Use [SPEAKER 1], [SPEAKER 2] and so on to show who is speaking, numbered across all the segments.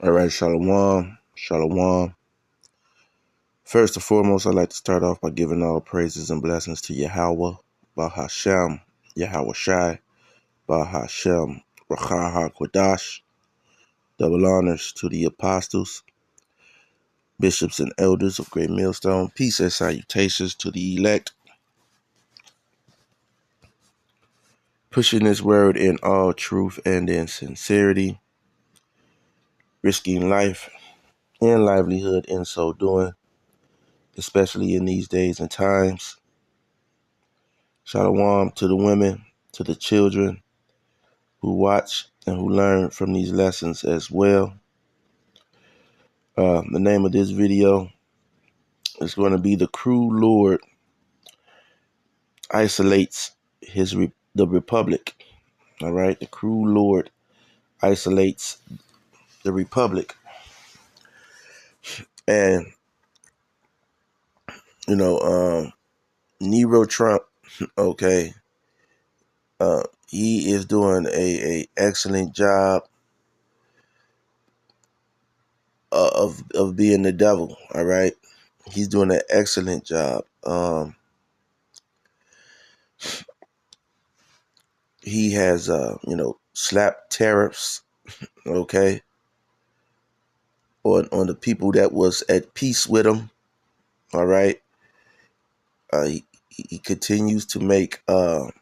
[SPEAKER 1] All right, Shalom, Shalom. First and foremost, I'd like to start off by giving all praises and blessings to Yahweh, Bahashem, Yahweh Shai, Bahashem, Racha HaKodash. Double honors to the apostles, bishops, and elders of Great Millstone. Peace and salutations to the elect, pushing this word in all truth and in sincerity, risking life and livelihood in so doing, especially in these days and times. Shalom to the women, to the children who watch and who learn from these lessons as well. The name of this video is going to be "The Cruel Lord Isolates the Republic." All right, the cruel Lord isolates the Republic, and Nero Trump. Okay, he is doing a excellent job of being the devil. All right, he's doing an excellent job. He has slapped tariffs, okay, on the people that was at peace with him. All right, he continues to make to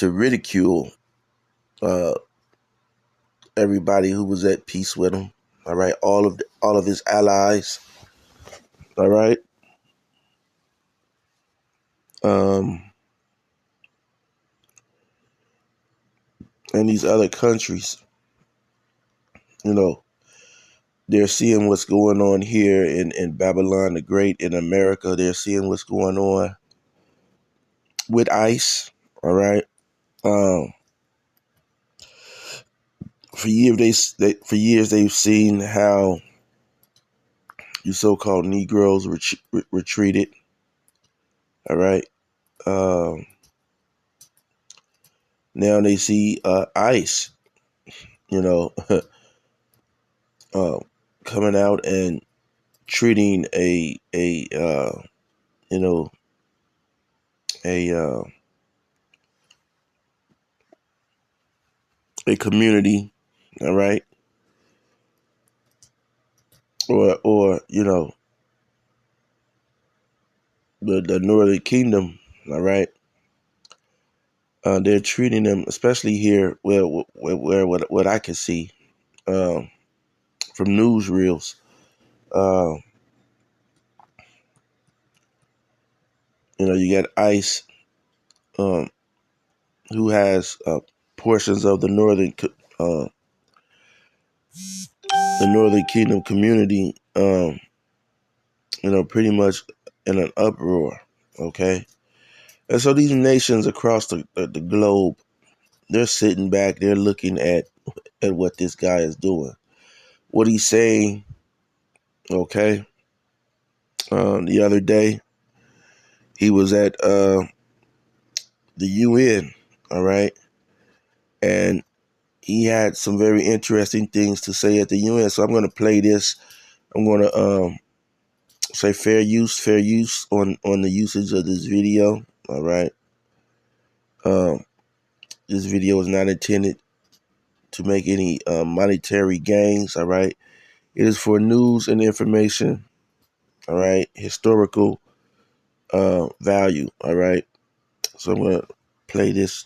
[SPEAKER 1] ridicule everybody who was at peace with him. All right, all of his allies. All right, and these other countries, they're seeing what's going on here in Babylon the Great in America. They're seeing what's going on with ICE. All right. For years they've seen how you so-called Negroes retreated. All right. Now they see ICE, coming out and treating a community, all right, or the Northern Kingdom, all right. They're treating them, especially here, where what I can see from newsreels. You got ICE, who has portions of uh, the Northern Kingdom community, pretty much in an uproar. Okay, and so these nations across the globe, they're sitting back, they're looking at what this guy is doing, what he's saying. Okay, the other day he was at the UN. All right, and he had some very interesting things to say at the UN. So I'm going to play this. I'm going to say fair use on the usage of this video. All right. This video is not intended to make any monetary gains. All right. It is for news and information. All right. Historical value. All right. So I'm going to play this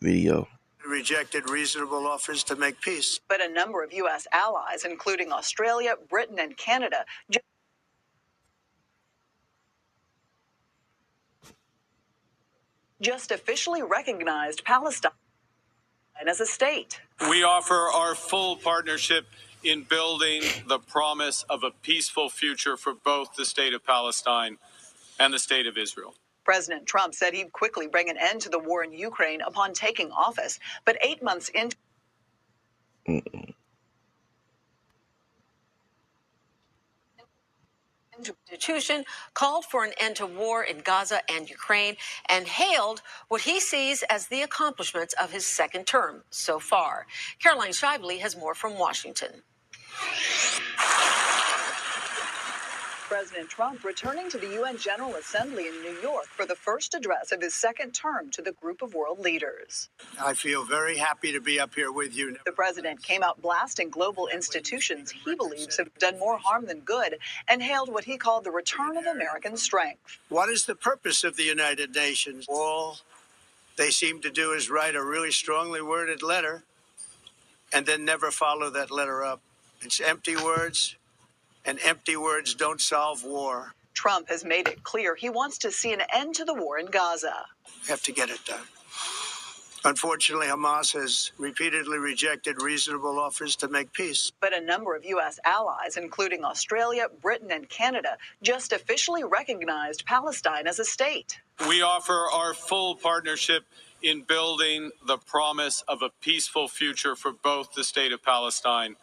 [SPEAKER 1] video.
[SPEAKER 2] Rejected reasonable offers to make peace. But a number of U.S. allies, including Australia, Britain, and Canada, just officially recognized Palestine as a state. We offer our full partnership in building the promise of a peaceful future for both the state of Palestine and the state of Israel. President Trump said he'd quickly bring an end to the war in Ukraine upon taking office, but 8 months into Institution called for an end to war in Gaza and Ukraine and hailed what he sees as the accomplishments of his second term so far. Caroline Shively has more from Washington. President Trump returning to the UN General Assembly in New York for the first address of his second term to the group of world leaders. I feel very happy to be up here with you. The president came out blasting global institutions he believes have done more harm than good and hailed what he called the return of American strength. What is the purpose of the United Nations? All they seem to do is write a really strongly worded letter and then never follow that letter up. It's empty words. And empty words don't solve war. Trump has made it clear he wants to see an end to the war in Gaza. We have to get it done. Unfortunately, Hamas has repeatedly rejected reasonable offers to make peace. But a number of U.S. allies, including Australia, Britain, and Canada, just officially recognized Palestine as a state. We offer our full partnership in building the promise of a peaceful future for both the state of Palestine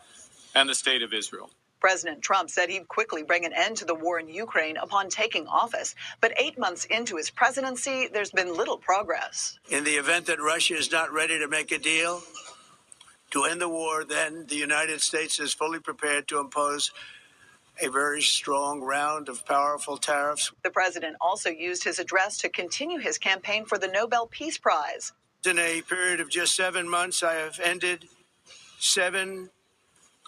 [SPEAKER 2] and the state of Israel. President Trump said he'd quickly bring an end to the war in Ukraine upon taking office. But 8 months into his presidency, there's been little progress. In the event that Russia is not ready to make a deal to end the war, then the United States is fully prepared to impose a very strong round of powerful tariffs. The president also used his address to continue his campaign for the Nobel Peace Prize. In a period of just 7 months, I have ended 7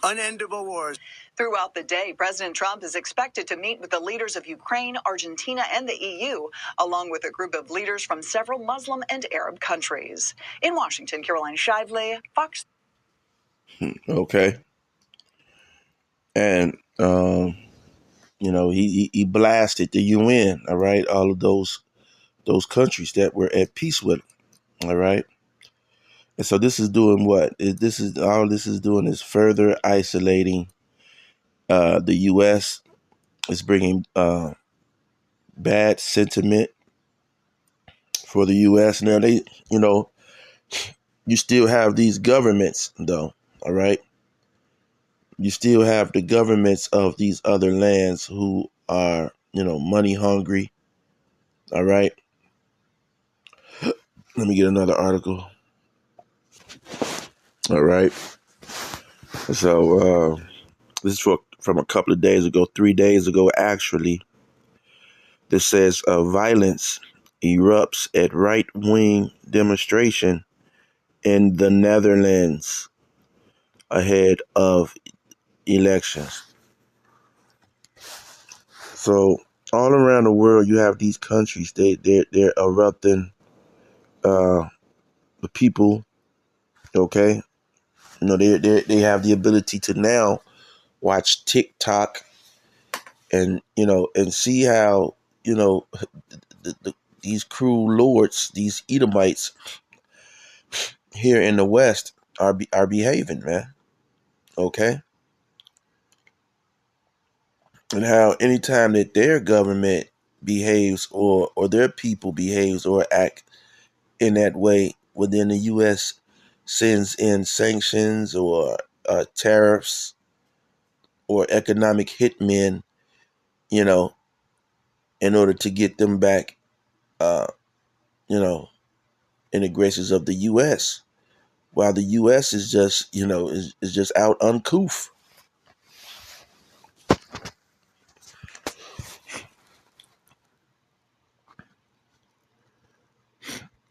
[SPEAKER 2] unendable wars. Throughout the day, President Trump is expected to meet with the leaders of Ukraine, Argentina, and the EU, along with a group of leaders from several Muslim and Arab countries. In Washington, Caroline Shively, Fox.
[SPEAKER 1] Okay. And, he blasted the UN, all right, all of those countries that were at peace with him, all right. And so this is doing what? This is doing is further isolating the U.S. It's bringing bad sentiment for the U.S. Now you still have these governments though, all right? You still have the governments of these other lands who are, money hungry, all right? Let me get another article. All right. So this is from a couple of days ago, 3 days ago, actually. This says violence erupts at right-wing demonstration in the Netherlands ahead of elections. So all around the world, you have these countries. They're erupting. The people, okay, they have the ability to now watch TikTok and see how these cruel lords, these Edomites here in the West are behaving, man. Okay, and how anytime that their government behaves or their people behaves or act in that way, within the U.S. sends in sanctions or tariffs or economic hitmen, in order to get them back, in the graces of the U.S., while the U.S. is just, is just out uncouth.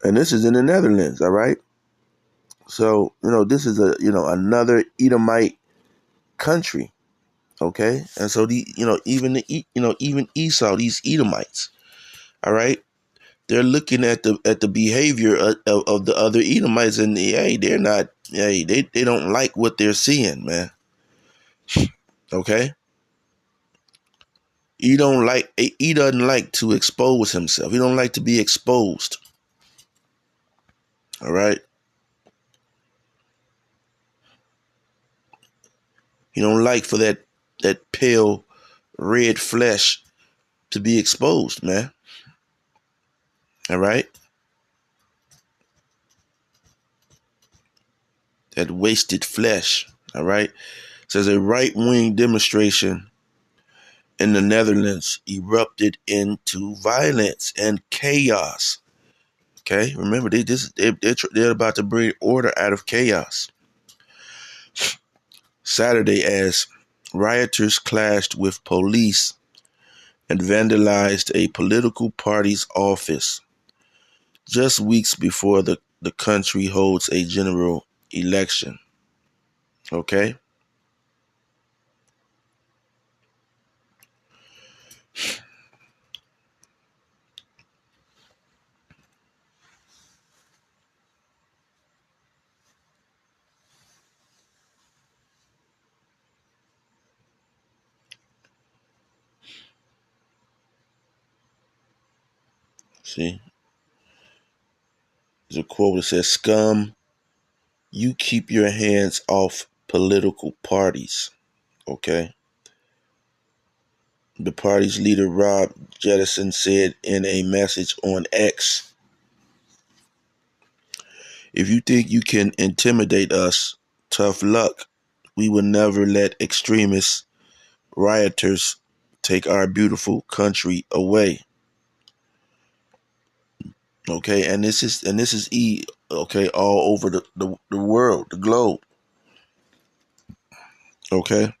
[SPEAKER 1] And this is in the Netherlands, all right? So, this is another Edomite country, okay? And so even Esau, these Edomites, all right? They're looking at the behavior of the other Edomites, and they don't like what they're seeing, man. Okay? He doesn't like to expose himself. He don't like to be exposed. All right? He don't like for that pale red flesh to be exposed, man. All right? That wasted flesh. All right? It says a right-wing demonstration in the Netherlands erupted into violence and chaos. Okay, remember they're about to bring order out of chaos. Saturday, as rioters clashed with police and vandalized a political party's office, just weeks before the country holds a general election. Okay? See? There's a quote that says, "Scum, you keep your hands off political parties." Okay? The party's leader, Rob Jettison, said in a message on X, "If you think you can intimidate us, tough luck. We will never let extremists, rioters take our beautiful country away." Okay, and this is okay, all over the world, the globe. Okay,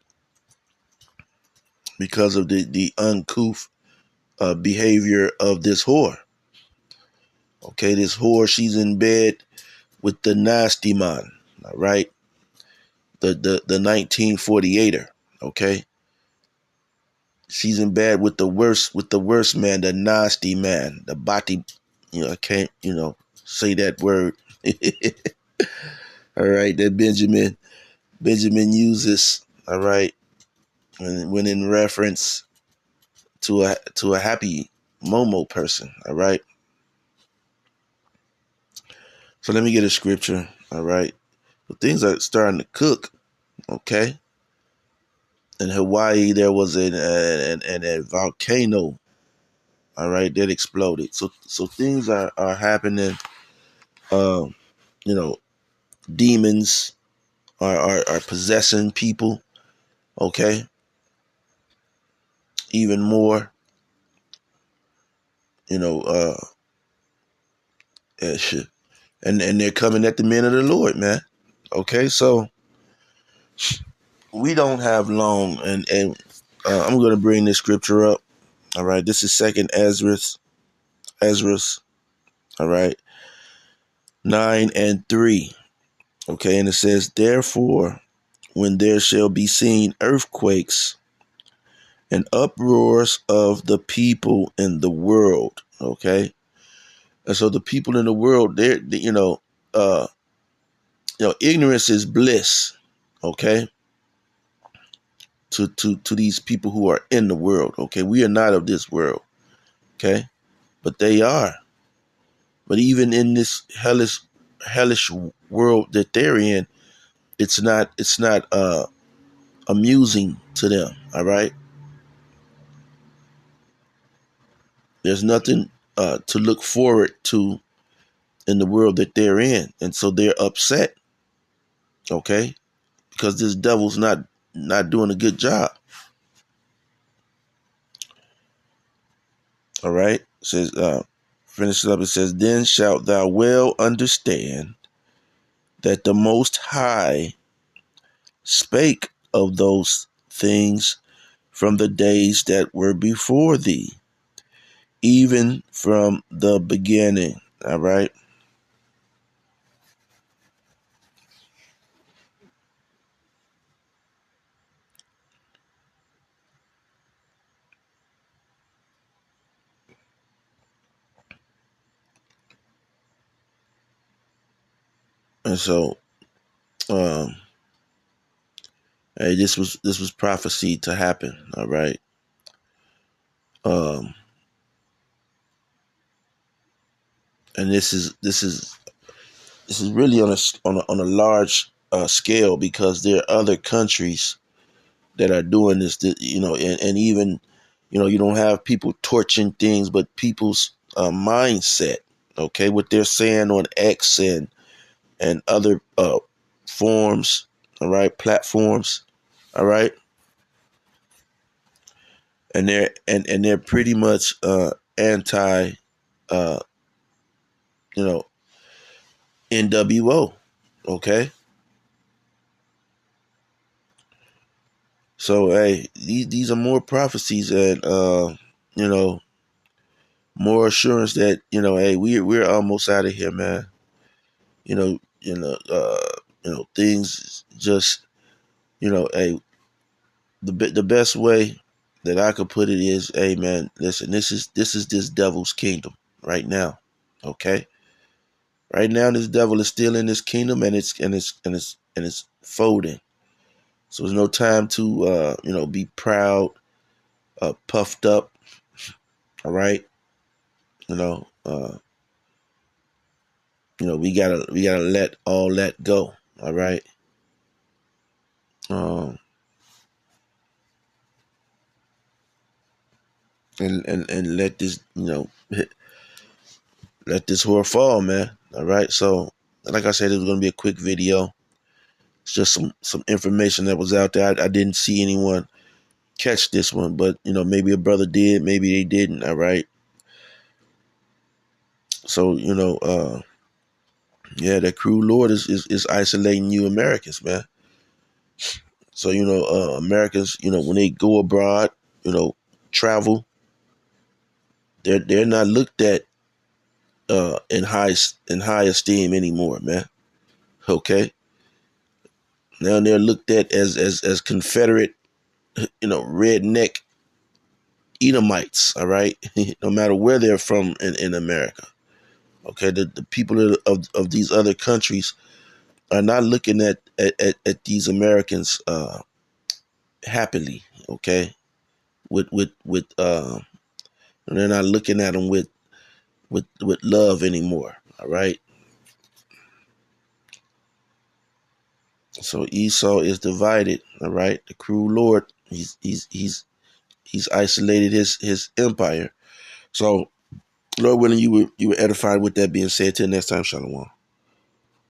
[SPEAKER 1] because of the uncouth behavior of this whore. Okay, this whore, she's in bed with the nasty man. All right, the 1948er. Okay, she's in bed with the worst man, the nasty man, the bati. I can't say that word. All right, that Benjamin uses. All right, when in reference to a happy Momo person. All right. So let me get a scripture. All right. So things are starting to cook. Okay. In Hawaii, there was a volcano. All right, that exploded. So things are happening. Um, you know, demons are possessing people. Okay. Even more. You know, shit. And they're coming at the men of the Lord, man. Okay, so we don't have long, and I'm going to bring this scripture up. All right, this is Second Ezra's. All right, 9:3. Okay, and it says, "Therefore, when there shall be seen earthquakes and uproars of the people in the world." Okay, and so the people in the world, uh, ignorance is bliss. Okay, to these people who are in the world. Okay, we are not of this world. Okay, but they are. But even in this hellish world that they're in, it's not amusing to them. All right, there's nothing to look forward to in the world that they're in, and so they're upset. Okay, because this devil's not doing a good job. All right, it says finishes up. It says, "Then shalt thou well understand that the Most High spake of those things from the days that were before thee, even from the beginning." All right. And so, um, hey, this was prophecy to happen. All right. Um, and this is really on a large scale, because there are other countries that are doing this. And even you don't have people torching things, but people's mindset. Okay, what they're saying on X and other forms. All right, platforms. All right, and they're pretty much anti, you know, NWO. Okay, so hey, these are more prophecies and you know, more assurance that, you know, hey, we're almost out of here, man. Things just, you know, hey, the best way that I could put it is, hey, man, listen, this is this devil's kingdom right now, okay? Right now, this devil is still in this kingdom, and it's folding. So there's no time to be proud, puffed up. All right, you know, uh, we gotta let all that go. All right, um, and let this let this whore fall, man. All right, so like I said, it was gonna be a quick video. It's just some information that was out there. I didn't see anyone catch this one, but maybe a brother did, maybe they didn't. All right, so yeah, that cruel Lord is isolating you Americans, man. So Americans, when they go abroad, travel, they're not looked at in high esteem anymore, man. Okay, now they're looked at as Confederate, redneck Edomites. All right, no matter where they're from in America. Okay, the people of these other countries are not looking at these Americans happily. Okay, with they're not looking at them with love anymore. All right. So Esau is divided. All right. The cruel Lord, he's isolated his empire. So Lord willing, you were edified with that being said. Till next time, Shalom.